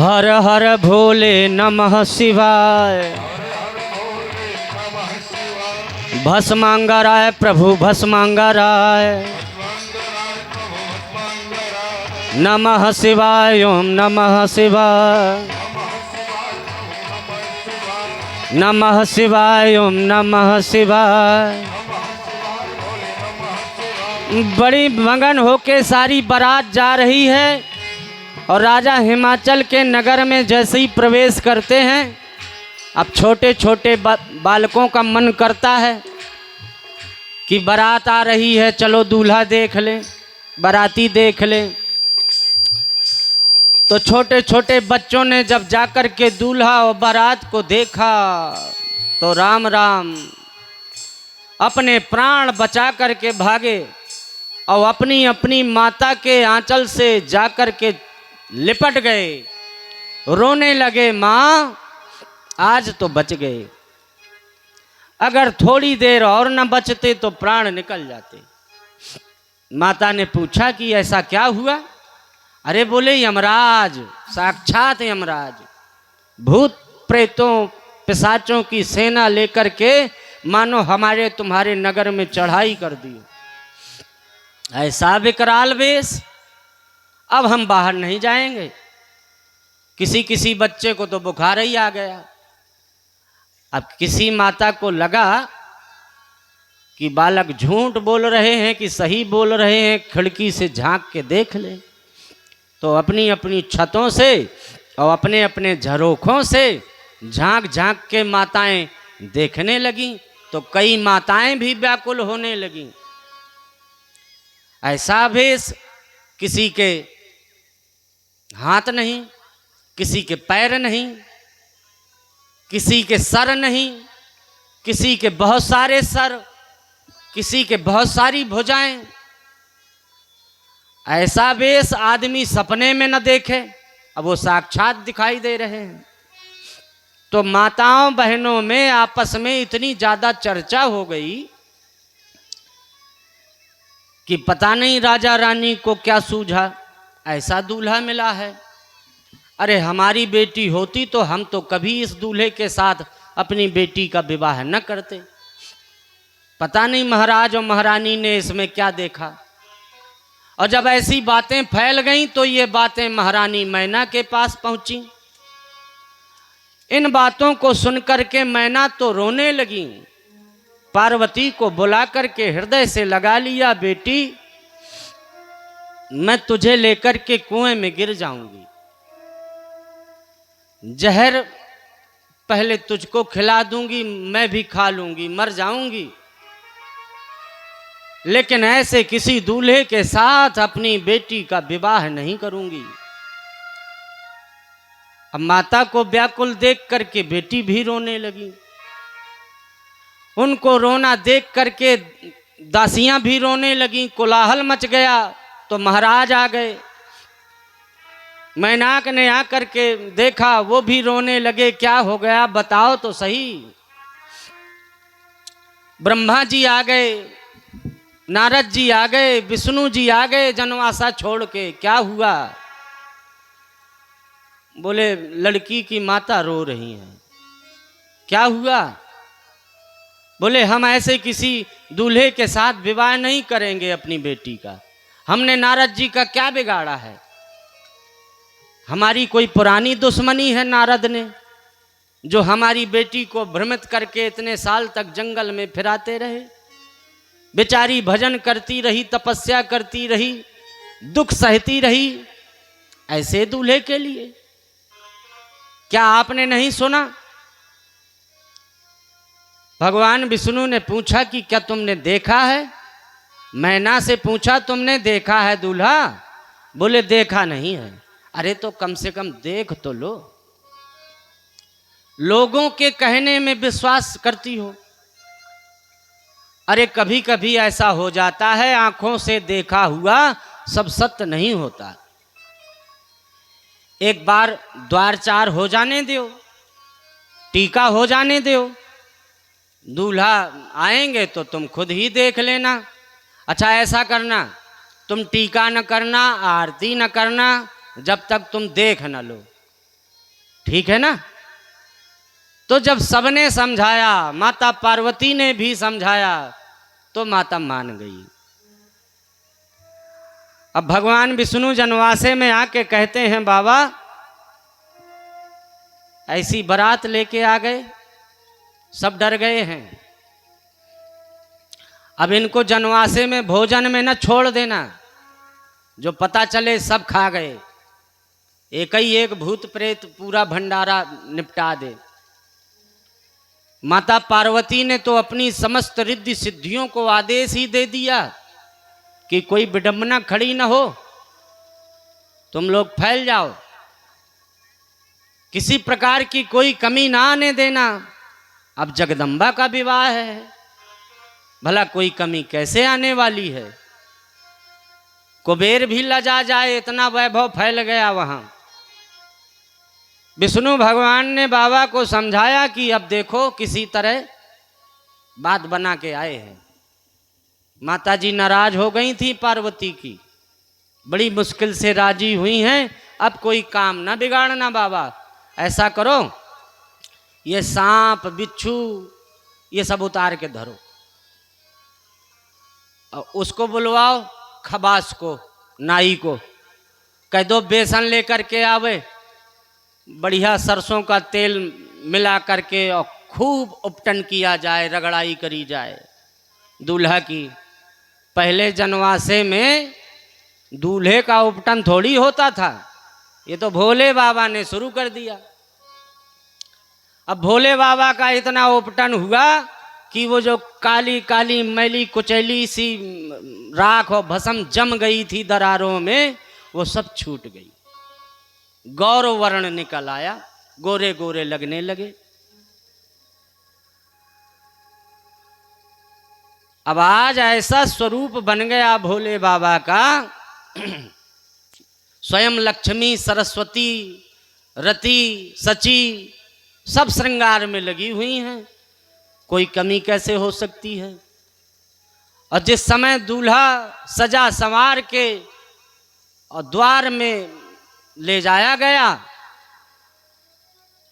हर हर भोले नमः शिवाय। भस्मांगराय प्रभु भस्मांगराय। नमः शिवाय ओम नमः शिवाय। नमः शिवाय ओम नमः शिवाय। बड़ी मगन होके सारी बारात जा रही है और राजा हिमाचल के नगर में जैसे ही प्रवेश करते हैं, अब छोटे छोटे बालकों का मन करता है कि बारात आ रही है, चलो दूल्हा देख लें, बाराती देख लें। तो छोटे छोटे बच्चों ने जब जाकर के दूल्हा और बारात को देखा तो राम राम अपने प्राण बचा कर के भागे और अपनी अपनी माता के आंचल से जाकर के लिपट गए, रोने लगे, माँ आज तो बच गए, अगर थोड़ी देर और न बचते तो प्राण निकल जाते। माता ने पूछा कि ऐसा क्या हुआ? अरे बोले यमराज, साक्षात यमराज, भूत प्रेतों पिशाचों की सेना लेकर के मानो हमारे तुम्हारे नगर में चढ़ाई कर दी। ऐसा विकराल वेश, अब हम बाहर नहीं जाएंगे। किसी किसी बच्चे को तो बुखार ही आ गया। अब किसी माता को लगा कि बालक झूठ बोल रहे हैं कि सही बोल रहे हैं, खिड़की से झांक के देख ले। तो अपनी अपनी छतों से और अपने अपने झरोखों से झांक झांक के माताएं देखने लगीं। तो कई माताएं भी व्याकुल होने लगीं। ऐसा भेष, किसी के हाथ नहीं, किसी के पैर नहीं, किसी के सर नहीं, किसी के बहुत सारे सर, किसी के बहुत सारी भुजाएं। ऐसा वेश आदमी सपने में न देखे, अब वो साक्षात दिखाई दे रहे हैं। तो माताओं बहनों में आपस में इतनी ज्यादा चर्चा हो गई कि पता नहीं राजा रानी को क्या सूझा, ऐसा दूल्हा मिला है। अरे हमारी बेटी होती तो हम तो कभी इस दूल्हे के साथ अपनी बेटी का विवाह न करते। पता नहीं महाराज और महारानी ने इसमें क्या देखा। और जब ऐसी बातें फैल गईं तो ये बातें महारानी मैना के पास पहुंची। इन बातों को सुनकर के मैना तो रोने लगी, पार्वती को बुला करके हृदय से लगा लिया, बेटी मैं तुझे लेकर के कुएं में गिर जाऊंगी, जहर पहले तुझको खिला दूंगी, मैं भी खा लूंगी, मर जाऊंगी, लेकिन ऐसे किसी दूल्हे के साथ अपनी बेटी का विवाह नहीं करूंगी। अब माता को व्याकुल देख करके बेटी भी रोने लगी। उनको रोना देख करके दासियां भी रोने लगी, कोलाहल मच गया। तो महाराज आ गए, मैनाक ने आकर के देखा, वो भी रोने लगे, क्या हो गया बताओ तो सही। ब्रह्मा जी आ गए, नारद जी आ गए, विष्णु जी आ गए जनवासा छोड़ के, क्या हुआ? बोले लड़की की माता रो रही है। क्या हुआ? बोले हम ऐसे किसी दूल्हे के साथ विवाह नहीं करेंगे अपनी बेटी का। हमने नारद जी का क्या बिगाड़ा है? हमारी कोई पुरानी दुश्मनी है नारद ने, जो हमारी बेटी को भ्रमित करके इतने साल तक जंगल में फिराते रहे। बेचारी भजन करती रही, तपस्या करती रही, दुख सहती रही, ऐसे दूल्हे के लिए। क्या आपने नहीं सुना? भगवान विष्णु ने पूछा कि क्या तुमने देखा है? मैना से पूछा तुमने देखा है दूल्हा? बोले देखा नहीं है। अरे तो कम से कम देख तो लो, लोगों के कहने में विश्वास करती हो। अरे कभी कभी ऐसा हो जाता है, आंखों से देखा हुआ सब सत्य नहीं होता। एक बार द्वार चार हो जाने दो, टीका हो जाने दो, दूल्हा आएंगे तो तुम खुद ही देख लेना। अच्छा ऐसा करना, तुम टीका न करना, आरती न करना, जब तक तुम देख न लो। ठीक है ना। तो जब सबने समझाया, माता पार्वती ने भी समझाया, तो माता मान गई। अब भगवान विष्णु जनवासे में आके कहते हैं, बाबा ऐसी बारात लेके आ गए, सब डर गए हैं, अब इनको जनवासे में भोजन में न छोड़ देना, जो पता चले सब खा गए, एक ही एक भूत प्रेत पूरा भंडारा निपटा दे। माता पार्वती ने तो अपनी समस्त रिद्धि सिद्धियों को आदेश ही दे दिया कि कोई विडंबना खड़ी न हो, तुम लोग फैल जाओ, किसी प्रकार की कोई कमी ना आने देना। अब जगदम्बा का विवाह है, भला कोई कमी कैसे आने वाली है। कुबेर भी लजा जाए, इतना वैभव फैल गया वहां। विष्णु भगवान ने बाबा को समझाया कि अब देखो किसी तरह बात बना के आए हैं। माता जी नाराज हो गई थी पार्वती की, बड़ी मुश्किल से राजी हुई हैं। अब कोई काम ना बिगाड़ना बाबा, ऐसा करो ये सांप बिच्छू ये सब उतार के धरो, और उसको बुलवाओ खबास को, नाई को कह दो बेसन लेकर के आवे, बढ़िया सरसों का तेल मिला करके और खूब उपटन किया जाए, रगड़ाई करी जाए दूल्हा की। पहले जनवासे में दूल्हे का उपटन थोड़ी होता था, ये तो भोले बाबा ने शुरू कर दिया। अब भोले बाबा का इतना उपटन हुआ कि वो जो काली काली मैली कुचैली सी राख और भस्म जम गई थी दरारों में, वो सब छूट गई, गौर वर्ण निकल आया, गोरे गोरे लगने लगे। अब आज ऐसा स्वरूप बन गया भोले बाबा का, स्वयं लक्ष्मी सरस्वती रति सची सब श्रृंगार में लगी हुई हैं, कोई कमी कैसे हो सकती है। और जिस समय दूल्हा सजा संवार के और द्वार में ले जाया गया,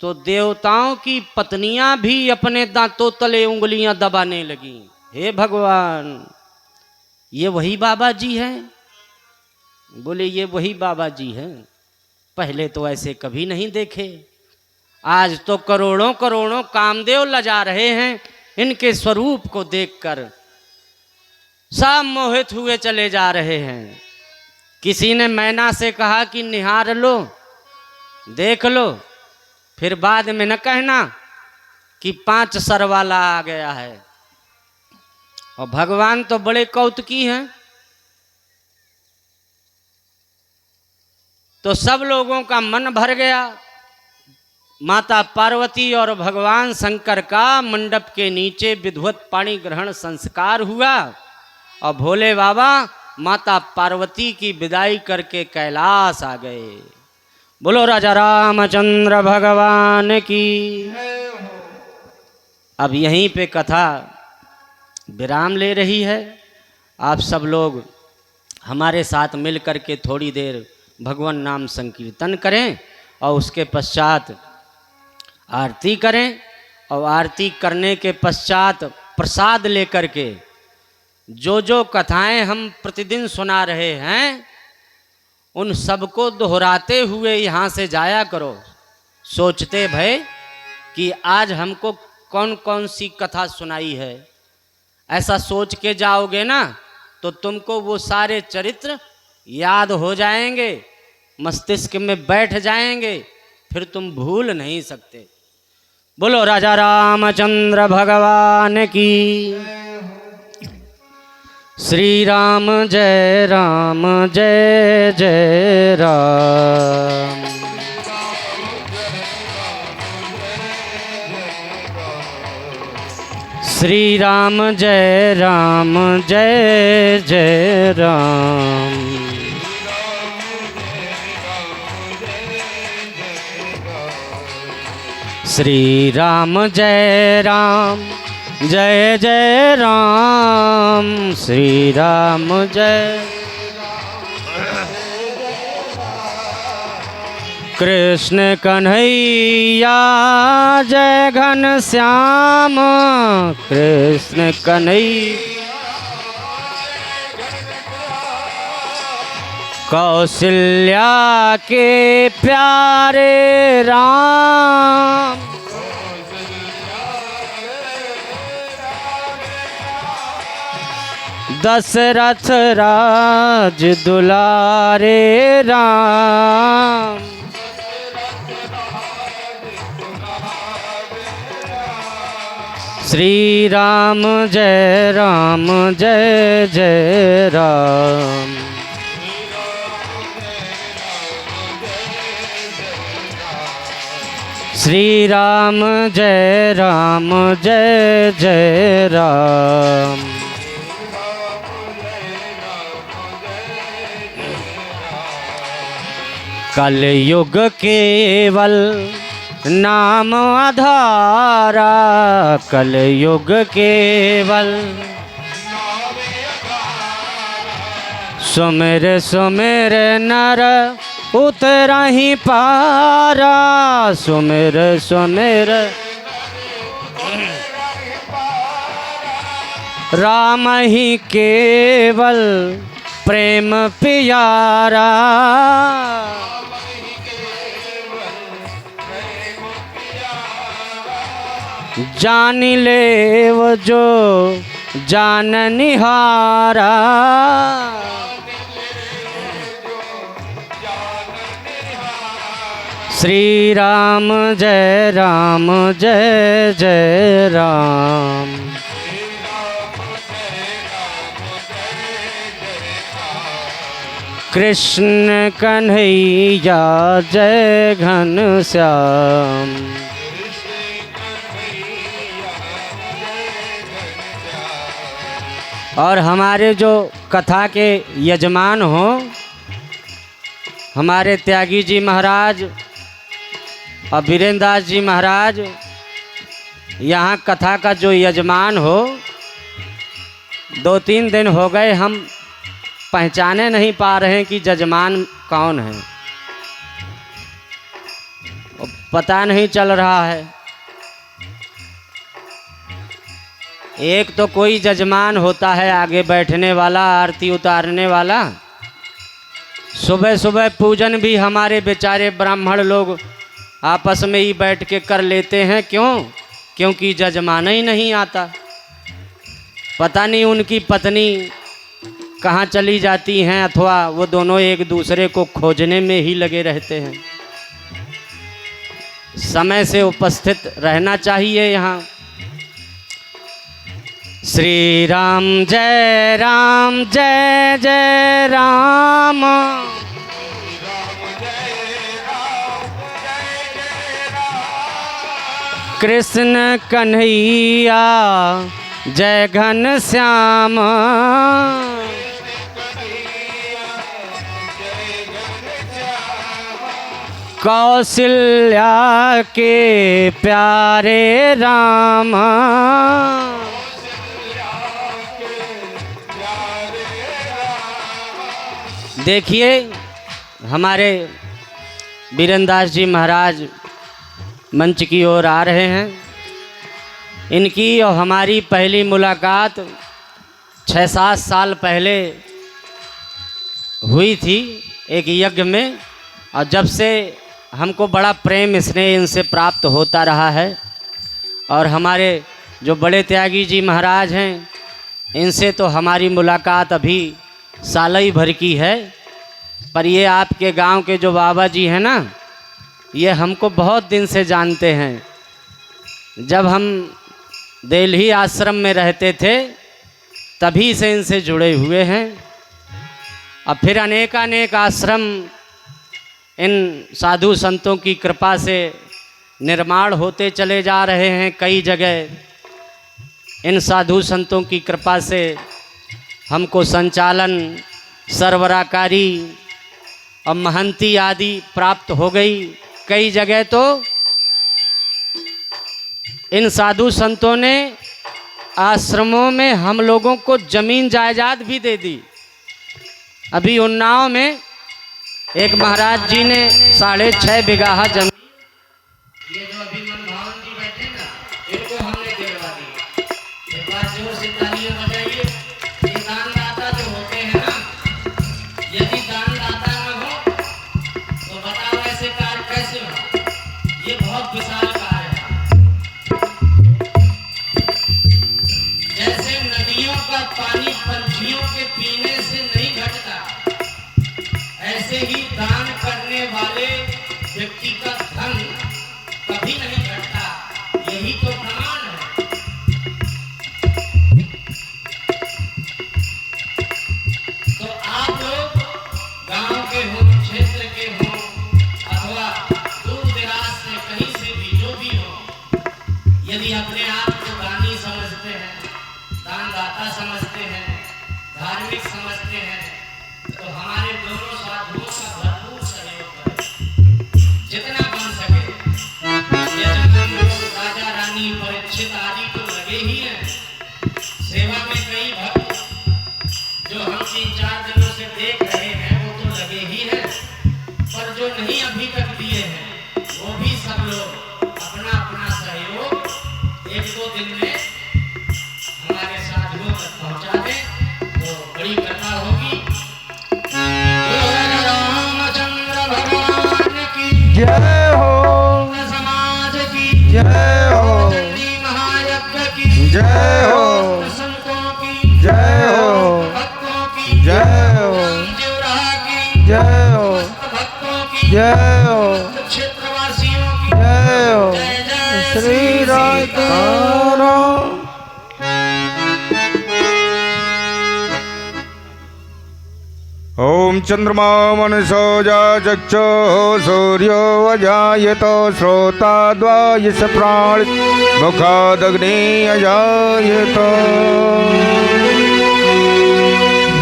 तो देवताओं की पत्नियां भी अपने दांतों तले उंगलियां दबाने लगी। हे भगवान, ये वही बाबा जी हैं? बोले ये वही बाबा जी हैं, पहले तो ऐसे कभी नहीं देखे, आज तो करोड़ों करोड़ों कामदेव लजा रहे हैं इनके स्वरूप को देखकर, सब मोहित हुए चले जा रहे हैं। किसी ने मैना से कहा कि निहार लो, देख लो, फिर बाद में न कहना कि 5 सर वाला आ गया है। और भगवान तो बड़े कौतुकी हैं। तो सब लोगों का मन भर गया। माता पार्वती और भगवान शंकर का मंडप के नीचे विधिवत पाणी ग्रहण संस्कार हुआ, और भोले बाबा माता पार्वती की विदाई करके कैलाश आ गए। बोलो राजा रामचंद्र भगवान की। अब यहीं पे कथा विराम ले रही है। आप सब लोग हमारे साथ मिल कर के थोड़ी देर भगवान नाम संकीर्तन करें, और उसके पश्चात आरती करें, और आरती करने के पश्चात प्रसाद लेकर के जो जो कथाएं हम प्रतिदिन सुना रहे हैं उन सबको दोहराते हुए यहाँ से जाया करो, सोचते भय कि आज हमको कौन कौन सी कथा सुनाई है। ऐसा सोच के जाओगे ना तो तुमको वो सारे चरित्र याद हो जाएंगे, मस्तिष्क में बैठ जाएंगे, फिर तुम भूल नहीं सकते। बोलो राजा रामचंद्र भगवान की। श्री राम जय राम जय जय राम। श्री राम जय राम जय जय राम। श्री राम जय राम जय जय राम। श्री राम जय कृष्ण कन्हैया जय घन श्याम, कृष्ण कन्हैया। कौशल्या के प्यारे राम, दशरथ राज दुलारे राम। श्री राम जय राम जय जय राम। श्री राम जय राम जय जय राम। कलयुग केवल नाम आधारा, कलयुग केवल सुमिर सुमिर नर उतरा ही पारा, सुमिर सुमिर राम ही केवल प्रेम प्यारा। जान ले वो जो जान निहारा, श्री राम जय राम जय जय राम। कृष्ण कन्हैया जय घन श्याम। और हमारे जो कथा के यजमान हो, हमारे त्यागी जी महाराज और वीरेंद्र दास जी महाराज, यहाँ कथा का जो यजमान हो, 2-3 दिन हो गए हम पहचाने नहीं पा रहे हैं कि यजमान कौन है, पता नहीं चल रहा है। एक तो कोई जजमान होता है आगे बैठने वाला, आरती उतारने वाला। सुबह सुबह पूजन भी हमारे बेचारे ब्राह्मण लोग आपस में ही बैठ के कर लेते हैं। क्यों? क्योंकि जजमान ही नहीं आता। पता नहीं उनकी पत्नी कहाँ चली जाती हैं, अथवा वो दोनों एक दूसरे को खोजने में ही लगे रहते हैं। समय से उपस्थित रहना चाहिए यहाँ। श्री राम जय जय राम। कृष्ण कन्हैया जय घन श्याम। कौशल्या के प्यारे राम। देखिए हमारे वीरेंद्र दास जी महाराज मंच की ओर आ रहे हैं। इनकी और हमारी पहली मुलाकात 6-7 साल पहले हुई थी एक यज्ञ में, और जब से हमको बड़ा प्रेम स्नेह इनसे प्राप्त होता रहा है। और हमारे जो बड़े त्यागी जी महाराज हैं, इनसे तो हमारी मुलाकात अभी साल ही भर की है। पर ये आपके गांव के जो बाबा जी हैं ना, ये हमको बहुत दिन से जानते हैं। जब हम दिल्ली आश्रम में रहते थे तभी से इनसे जुड़े हुए हैं। अब फिर अनेक आश्रम इन साधु संतों की कृपा से निर्माण होते चले जा रहे हैं। कई जगह इन साधु संतों की कृपा से हमको संचालन, सरबराकारी और महंती आदि प्राप्त हो गई। कई जगह तो इन साधु संतों ने आश्रमों में हम लोगों को जमीन जायदाद भी दे दी। अभी उन्नाव में एक महाराज जी ने 6.5 बीघा जमीन, ये जो अभी मनभावन जी बैठे ना, इनको हमने दिलवा दी। एक बार जोर से तालियां बजाइए। ये दानदाता जो होते हैं ना, यदि दानदाता न हो तो बताओ ऐसे कार्य कैसे हो। ये बहुत विशाल कार्य है। जैसे नदियों का पानी पंछियों के पीने से नहीं घटता, ऐसे ही दान करने वाले व्यक्ति का धन कभी नहीं घटता। यही तो प्रमाण है। तो आप लोग गांव के हो, क्षेत्र के हो, अथवा दूर दराज से कहीं से भी जो भी हो, यदि अपने आप को दानी समझते हैं, दानदाता समझते हैं, धार्मिक समझते हैं, तो हमारे दोनों साधुओं का भरपूर सहयोग करें, जितना बन सके। यजमान लोग, राजा रानी, परीक्षित आदि तो लगे ही हैं। सेवा में कई भक्त जो हम 3-4 दिनों से देख रहे हैं वो तो लगे ही हैं, पर जो नहीं अभी तक दिए हैं वो भी सब लोग अपना अपना सहयोग 1-2 दिन में हमारे साधुओं तक पहुंचा दें तो बड़ी कथा होगी। रामचंद्र भगवान की जय हो, समाज की जय हो, चंडी महायज्ञ की जय हो, संतों की जय हो, भक्तों की जय हो, जीवराह की जय हो, भक्तों की जय हो, क्षेत्रवासियों की जय हो। जय जय श्री राधा राम। ओम चंद्रमा मनसो चक्षो सूर्यो अजायत श्रोताद्वायस प्राण मुखादग्नि अजायत।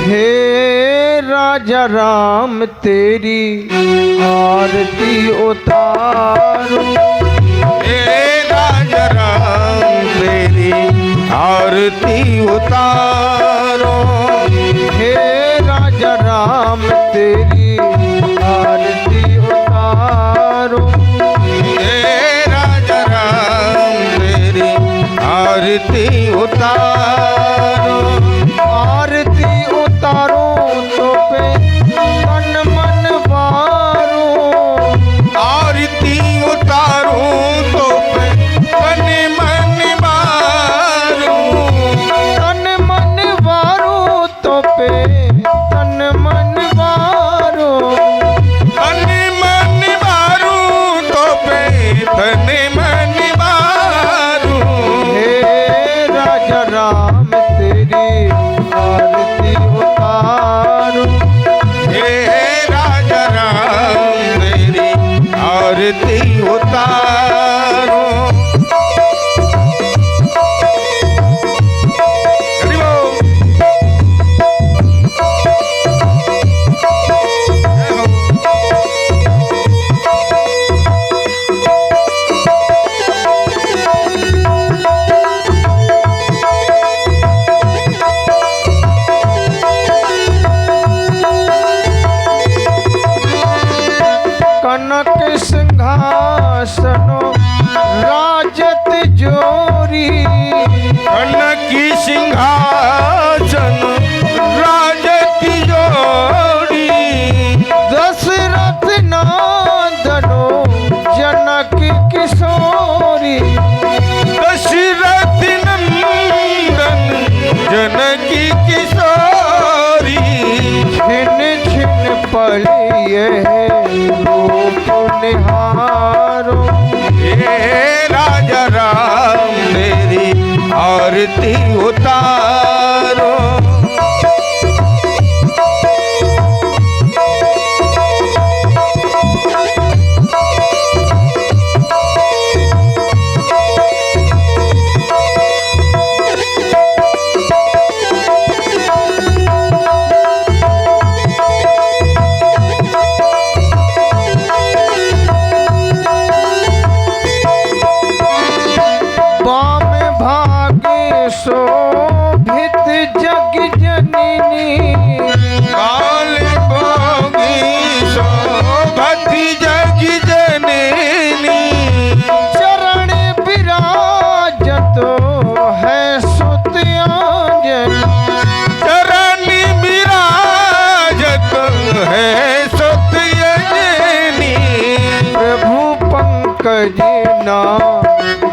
हे राजा राम तेरी आरती उतारो, हे राजा राम तेरी आरती उतारो, हे राजा राम तेरी आरती उतारो, हे राजा राम तेरी आरती उतारो। आरती उतारो तो पे तन मन वारो, आरती उतारो तो पे तन मन वारो, तन मन वारो तो पे तन मन वारो, तन मन वारो तो पे तन मन वारो। हे राजा राम तेरी आरती उतारो, हे राजा राम तेरी आरती उतारो। हरि बोल। जय हो। कनक सिंहासनो राजत जोरी, कनक सिंहासन राजत जोरी, दशरथ नंदनो जनक किशोरी, दशरथ नंदन जनक किशोरी। छिन छिन पलिए रूप निहारो, हे राजा राम तेरी आरती उतारो। शोभित भजना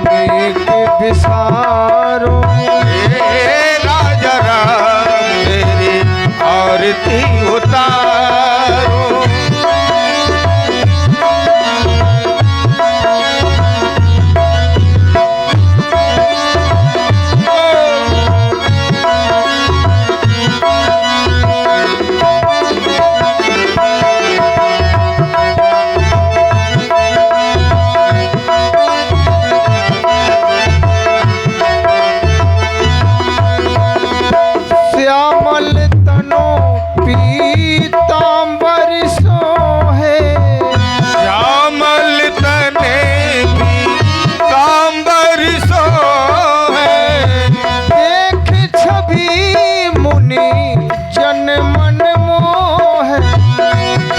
नेक विसारो। हे राजा राम तेरी आरती उतारो। श्यामल तनो पीतांबर सोहे। श्यामल तने पीतांबर सोहे। देख छवि मुनि जन मन मोहे।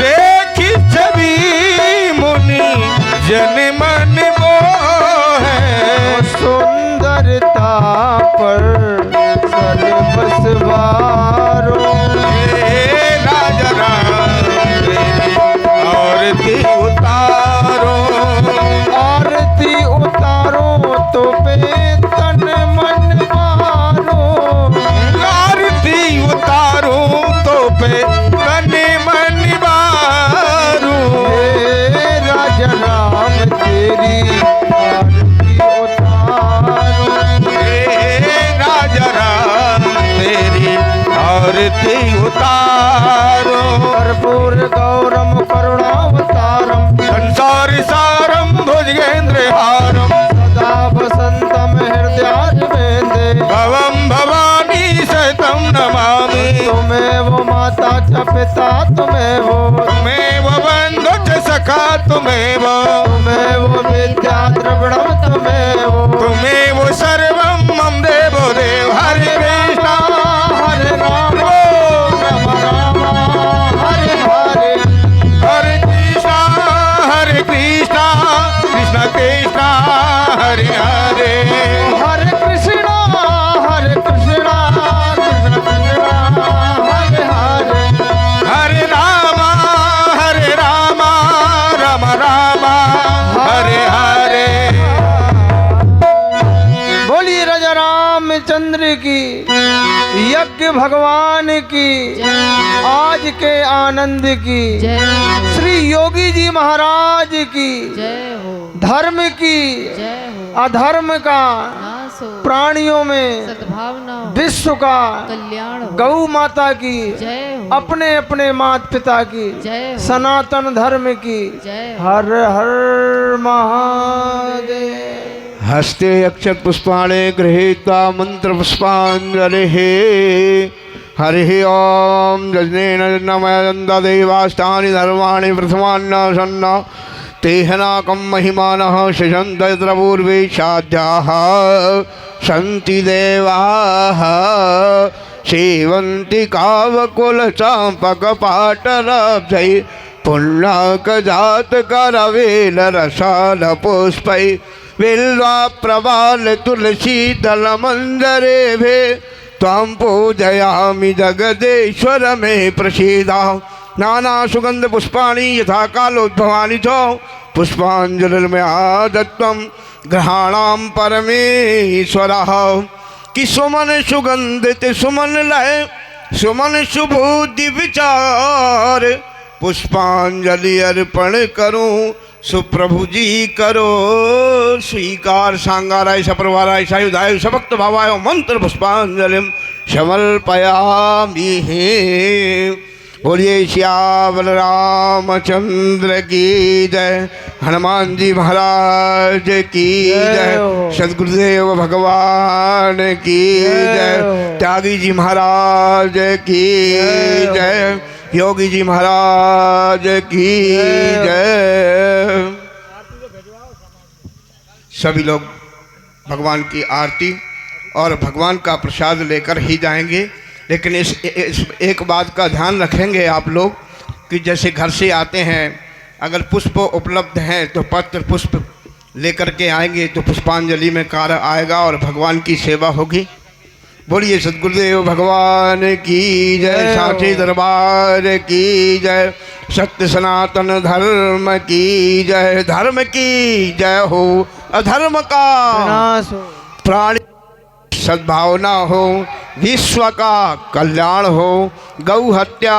देख छवि मुनि जन मन मोहे। सुंदरता पर सर्वस वारो। हे राजा राम तेरी आरती उतारो। आरती उतारो तो पे तन मन मारो। आरती उतारो तो पे तन मन मारो। हे राजा राम तेरी आरती उतारो। हे राजा राम तेरी आरती उतारो। कर्पूर गौरम करुणावतारम। संसार सारम भुजगेंद्र हारम। सदा वसंतम हृदयारविंदे। भवम भवानी सहितं नमामि। तुमेव माता च पिता तुमेव। तुमेव बंधु च सखा तुमेव। तुमेव विद्या द्रविणम तुमेव। तुमेव सर्वं मम देवो देव। हरे कृष्णा हरे राम राम राम हरे हरे। हरे कृष्णा कृष्णा कृष्णा हरे हरे। हरे कृष्णा कृष्ण कृष्ण हरे हरे। हरे राम राम राम हरे हरे। बोलिए राजा रामचंद्र की, यज्ञ भगवान की, आज के आनंद की, जय हो, श्री योगी जी महाराज की, जय हो, धर्म की, जय हो, अधर्म का, नाश हो, प्राणियों में सद्भावना हो, विश्व का, कल्याण हो, गौ माता की, जय हो, अपने अपने माता पिता की, जय हो, सनातन धर्म की, जय हो। हर हर महादेव। हस्ते अक्षत पुष्पाणे गृहीत्वा मंत्र पुष्पांजलि। हरि ओम जनेन नमयन्द देवास्तानि धर्माणि प्रथमान्न सन्न तेहनाकं महिमानः शिषन्त यत्र पूर्वे साध्याः सन्ति देवाः सेवन्ति कावकुलचाम्पकपाटलब्धै पुण्यकजातकरवेलरसालपुष्पै बिल्वा प्रवाल तुलसी दलमंजरेभे त्वां पूजयामि जगदेश्वर मे प्रसीदा। नाना सुगंध पुष्पाणि यथा कालोद्भवानि च पुष्पांजलिर्मया दत्तं ग्रहाणां परमेश्वरः। कि सुमन सुगंधित सुमन लय सुमन सुबुद्धि विचार पुष्पांजलि अर्पण करूं सुप्रभु जी करो स्वीकार। सांगाराय सप्रवाराय सायुधाय सभक्त भावाय मंत्र पुष्पांजलिम समर्पयामि। बोलिए श्यामल रामचंद्र की जय। हनुमान जी महाराज की जय। सदगुरुदेव भगवान की जय। त्यागी जी महाराज की जय। योगी जी महाराज की जय। सभी लोग भगवान की आरती और भगवान का प्रसाद लेकर ही जाएंगे। लेकिन इस एक बात का ध्यान रखेंगे आप लोग कि जैसे घर से आते हैं अगर पुष्प उपलब्ध हैं तो पत्र पुष्प लेकर के आएंगे तो पुष्पांजलि में कार्य आएगा और भगवान की सेवा होगी। बोलिए सदगुरुदेव भगवान की जय। साचे दरबार की जय। सत्य सनातन धर्म की जय, धर्म की जय हो, अधर्म का विनाश हो। प्राणी सद्भावना हो, विश्व का कल्याण हो। गौ हत्या